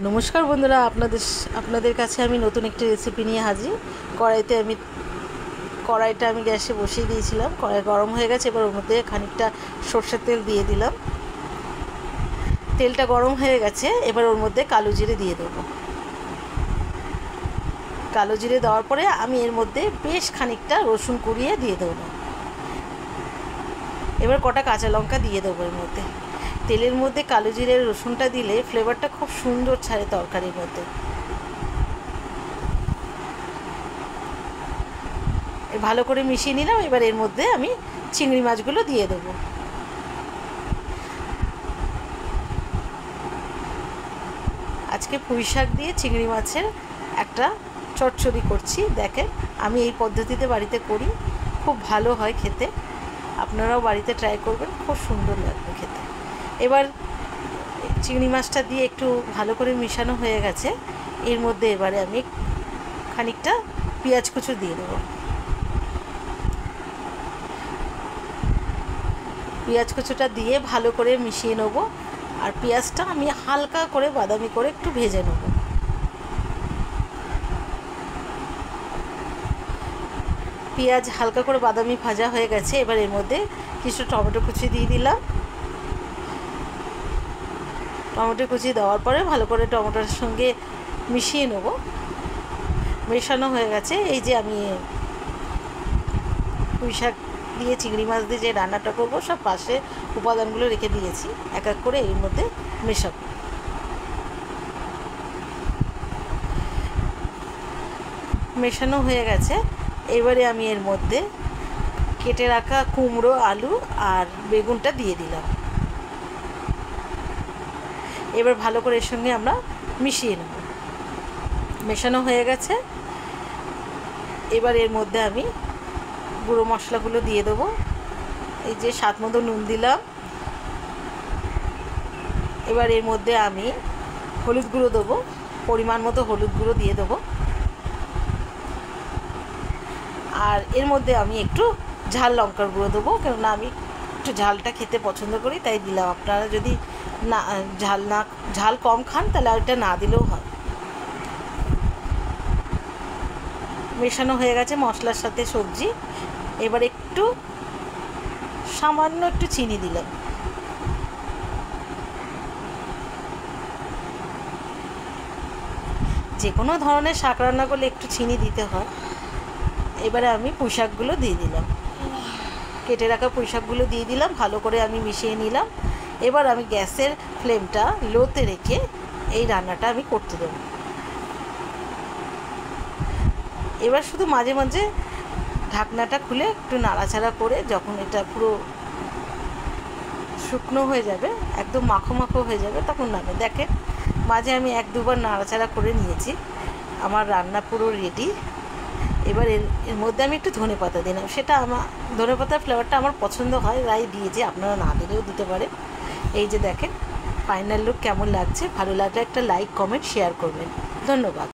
নমস্কার বন্ধুরা, আপনাদের কাছে আমি নতুন একটি রেসিপি নিয়ে হাজির। কড়াইটা আমি গ্যাসে বসিয়ে দিয়েছিলাম। কড়াই গরম হয়ে গেছে। এবার ওর মধ্যে খানিকটা সর্ষের তেল দিয়ে দিলাম। তেলটা গরম হয়ে গেছে। এবার ওর মধ্যে কালো জিরে দিয়ে দেবো। কালো জিরে দেওয়ার পরে আমি এর মধ্যে বেশ খানিকটা রসুন কুড়িয়ে দিয়ে দেবো। এবার কটা কাঁচা লঙ্কা দিয়ে দেবো এর মধ্যে। তেলের মধ্যে কালো জিরের রসুনটা দিলে ফ্লেভারটা খুব সুন্দর ছাড়ে তরকারির মধ্যে। ভালো করে মিশিয়ে নিলাম। এবার এর মধ্যে আমি চিংড়ি মাছগুলো দিয়ে দেবো। আজকে পুঁই শাক দিয়ে চিংড়ি মাছের একটা চচ্চড়ি করছি। দেখেন, আমি এই পদ্ধতিতে বাড়িতে করি, খুব ভালো হয় খেতে। আপনারাও বাড়িতে ট্রাই করবেন, খুব সুন্দর লাগবে খেতে। এবার চিংড়ি মাছটা দিয়ে একটু ভালো করে মিশানো হয়ে গেছে। এর মধ্যে এবারে আমি খানিকটা পেঁয়াজ কুচি দিয়ে দেবো। পেঁয়াজ কুচোটা দিয়ে ভালো করে মিশিয়ে নেব। আর পেঁয়াজটা আমি হালকা করে বাদামি করে একটু ভেজে নেব। পেঁয়াজ হালকা করে বাদামি ভাজা হয়ে গেছে। এবার এর মধ্যে কিছু টমেটো কুচি দিয়ে দিলাম। টমেটো কুচি দেওয়ার পরে ভালো করে টমেটোর সঙ্গে মিশিয়ে নেব। মেশানো হয়ে গেছে। এই যে আমি পুঁই শাক দিয়ে চিংড়ি মাছ দিয়ে যে রান্নাটা করবো, সব পাশে উপাদানগুলো রেখে দিয়েছি। এক এক করে এর মধ্যে মেশাবো। মেশানো হয়ে গেছে। এবারে আমি এর মধ্যে কেটে রাখা কুমড়ো, আলু আর বেগুনটা দিয়ে দিলাম। এবার ভালো করে এর সঙ্গে আমরা মিশিয়ে নেব। মেশানো হয়ে গেছে। এবার এর মধ্যে আমি গুঁড়ো মশলাগুলো দিয়ে দেবো। এই যে স্বাদ মতো নুন দিলাম। এবার এর মধ্যে আমি হলুদ গুঁড়ো দেবো, পরিমাণ মতো হলুদ গুঁড়ো দিয়ে দেবো। আর এর মধ্যে আমি একটু ঝাল লঙ্কার গুঁড়ো দেবো, কেননা আমি একটু ঝালটা খেতে পছন্দ করি, তাই দিলাম। আপনারা যদি ঝাল কম খান তাহলে ওইটা না দিলেও হয়। মেশানো হয়ে গেছে মশলার সাথে সবজি। এবার একটু সামান্য একটু চিনি দিলাম। যে কোনো ধরনের শাক রান্না করলে একটু চিনি দিতে হয়। এবারে আমি পুঁই শাকগুলো দিয়ে দিলাম। কেটে রাখা পুঁই শাকগুলো দিয়ে দিলাম। ভালো করে আমি মিশিয়ে নিলাম। এবার আমি গ্যাসের ফ্লেমটা লোতে রেখে এই রান্নাটা আমি করতে দেবো। এবার শুধু মাঝে মাঝে ঢাকনাটা খুলে একটু নাড়াচাড়া করে, যখন এটা পুরো শুকনো হয়ে যাবে, একদম মাখো মাখো হয়ে যাবে, তখন নামে। দেখেন, মাঝে আমি এক দুবার নাড়াচাড়া করে নিয়েছি। আমার রান্না পুরো রেডি। এবার এর মধ্যে আমি একটু ধনেপাতা দিলাম। সেটা ধনেপাতার ফ্লেভারটা আমার পছন্দ হয়, তাই দিয়েছি। আপনারা না দিলেও দিতে পারেন। এই যে দেখেন ফাইনাল লুক কেমন লাগছে। ভালো লাগলে একটা লাইক, কমেন্ট, শেয়ার করবেন। ধন্যবাদ।